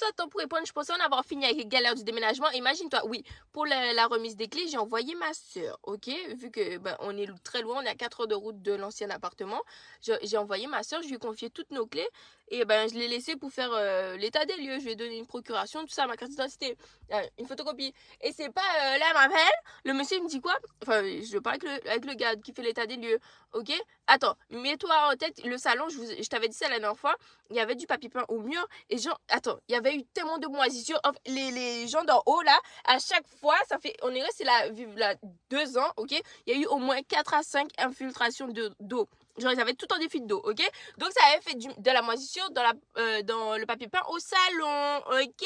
attends pour répondre. Je pensais en avoir fini avec les galères du déménagement. Imagine-toi, oui, pour la remise des clés, j'ai envoyé ma soeur, ok? Vu que ben, on est très loin, on est à 4 heures de route de l'ancien appartement. J'ai envoyé ma soeur, je lui ai confié toutes nos clés. Et ben, je l'ai laissé pour faire l'état des lieux. Je lui ai donné une procuration, tout ça, ma carte d'identité, une photocopie. Et c'est pas là, elle m'appelle. Le monsieur, il me dit quoi? Enfin, je parle avec le gars qui fait l'état des lieux, ok? Attends, mets-toi en tête, le salon, je t'avais dit ça la dernière fois, il y avait du papier peint au mur. Et genre, attends, il y avait eu tellement de moisissures. Enfin, les gens d'en haut, là, à chaque fois, ça fait, on est resté là, vivre là 2 ans, ok? Il y a eu au moins 4 à 5 infiltrations d'eau. Genre, ils avaient tout en défi d'eau, ok? Donc, ça avait fait de la moisissure dans le papier peint au salon, ok?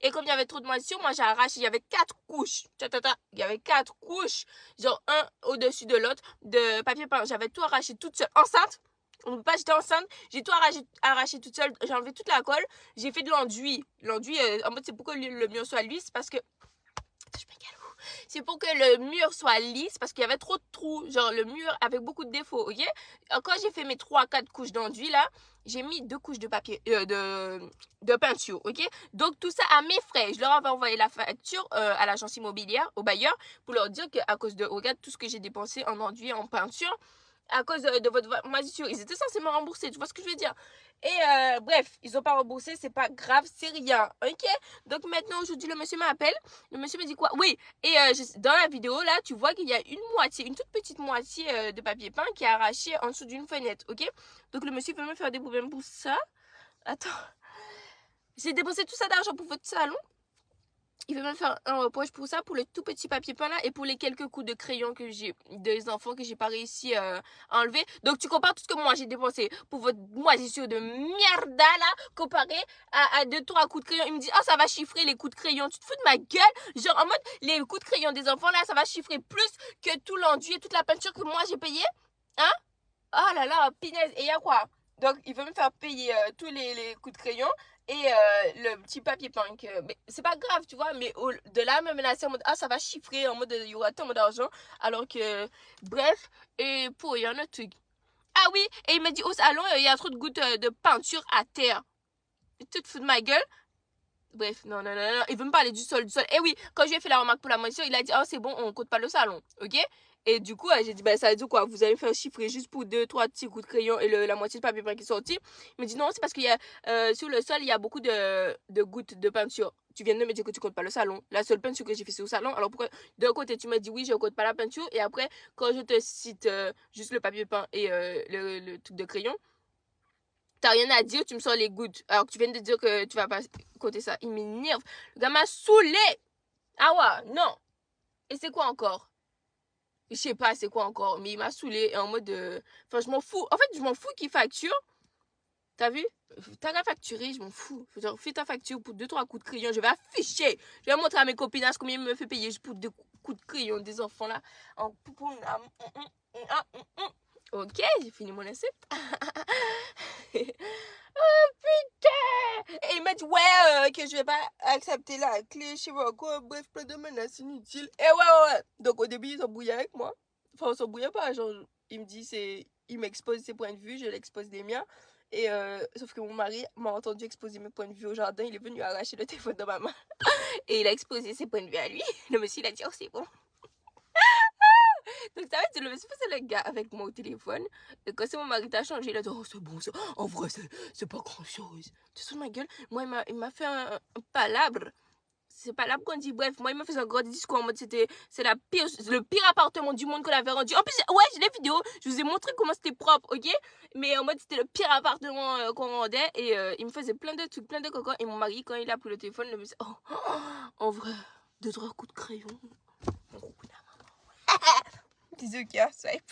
Et comme il y avait trop de moisissure, moi, j'ai arraché, il y avait 4 couches. Il y avait 4 couches, genre un au-dessus de l'autre, de papier peint. J'avais tout arraché toute seule, enceinte. On ne peut pas, j'étais enceinte, j'ai tout arraché toute seule, j'ai enlevé toute la colle, j'ai fait de l'enduit. L'enduit, en mode, c'est pour que le mur soit lisse, parce que... Je m'égale où? C'est pour que le mur soit lisse, parce qu'il y avait trop de trous, genre le mur avait beaucoup de défauts, ok? Quand j'ai fait mes 3-4 couches d'enduit, là, j'ai mis 2 couches de papier, de peinture, ok? Donc tout ça à mes frais. Je leur avais envoyé la facture à l'agence immobilière, au bailleur, pour leur dire qu'à cause de, regarde tout ce que j'ai dépensé en enduit et en peinture, à cause de votre moisissure. Ils étaient censés me rembourser, tu vois ce que je veux dire? Et bref, ils n'ont pas remboursé, c'est pas grave, c'est rien, ok? Donc maintenant, aujourd'hui, le monsieur m'appelle. Le monsieur me dit quoi? Oui, et dans la vidéo, là, tu vois qu'il y a une toute petite moitié de papier peint qui est arrachée en dessous d'une fenêtre, ok? Donc le monsieur veut me faire des problèmes pour ça. Attends, j'ai dépensé tout ça d'argent pour votre salon. Il veut me faire un reproche pour ça, pour le tout petit papier peint là, et pour les quelques coups de crayon que j'ai, des enfants que j'ai pas réussi à enlever. Donc tu compares tout ce que moi j'ai dépensé pour votre moisissure de merde là, comparé à 2-3 coups de crayon. Il me dit, oh ça va chiffrer les coups de crayon. Tu te fous de ma gueule? Genre en mode, les coups de crayon des enfants là, ça va chiffrer plus que tout l'enduit et toute la peinture que moi j'ai payé? Hein? Oh là là, pinaise. Et il y a quoi? Donc, il veut me faire payer tous les coups de crayon et le petit papier peint. Mais c'est pas grave, tu vois. Mais de là, me menacer en mode, ah, ça va chiffrer, en mode, il y aura tant d'argent. Alors que, bref, et pour, il y a un autre truc. Ah oui, et il m'a dit, au salon, il y a trop de gouttes de peinture à terre. Tu te fous de ma gueule? Bref, non, non, non, non, il veut me parler du sol, du sol. Et oui, quand je lui ai fait la remarque pour la moisissure, il a dit, oh, c'est bon, on compte pas le salon, ok? Et du coup, j'ai dit, ben, ça veut dire quoi? Vous allez me faire chiffrer juste pour 2-3 petits coups de crayon et la moitié de papier peint qui est sorti. Il me dit, non, c'est parce qu'il y a, sur le sol, il y a beaucoup de gouttes de peinture. Tu viens de me dire que tu comptes pas le salon. La seule peinture que j'ai fait, c'est au salon. Alors pourquoi, d'un côté, tu m'as dit, oui, je compte pas la peinture. Et après, quand je te cite juste le papier peint et le truc de crayon, t'as rien à dire, tu me sors les gouttes. Alors que tu viens de dire que tu vas pas compter ça. Il m'énerve. Le gars m'a saoulé. Ah ouais, non. Et c'est quoi encore? Je sais pas c'est quoi encore, mais il m'a saoulé en mode... Enfin, je m'en fous. En fait, je m'en fous qu'il facture. T'as vu? T'as qu'à facturer, je m'en fous. Genre, fais ta facture pour 2-3 coups de crayon. Je vais afficher. Je vais montrer à mes copines combien ils me fait payer juste pour 2 coups de crayon des enfants là. En poupoune. Ok, j'ai fini mon essai. Oh putain! Et il m'a dit ouais que je vais pas accepter la clé, je sais pas quoi, bref, plein de menaces inutiles. Et ouais. Donc au début, ils s'embrouillaient avec moi. Enfin, on s'embrouillait pas, genre, il me dit, il m'expose ses points de vue, je l'expose des miens. Et sauf que mon mari m'a entendu exposer mes points de vue au jardin, il est venu arracher le téléphone de ma main. Et il a exposé ses points de vue à lui. Le monsieur, il a dit, oh, c'est bon. Donc, ça va être le monsieur, c'est le gars avec moi au téléphone. Et quand c'est mon mari t'a changé, il a dit, oh, c'est bon, en vrai, c'est pas grand chose. Tu te fous de ma gueule? Moi, il m'a fait un palabre. C'est palabre qu'on dit, bref, moi, il m'a fait un gros discours en mode c'est le pire appartement du monde qu'on avait rendu. En plus, ouais, j'ai les vidéos, je vous ai montré comment c'était propre, ok? Mais en mode c'était le pire appartement qu'on rendait et il me faisait plein de trucs, plein de cocos. Et mon mari, quand il a pris le téléphone, il me dit, oh, en vrai, 2-3 coups de crayon. Mon gros coup de maman. Bisous, cœur, swipe.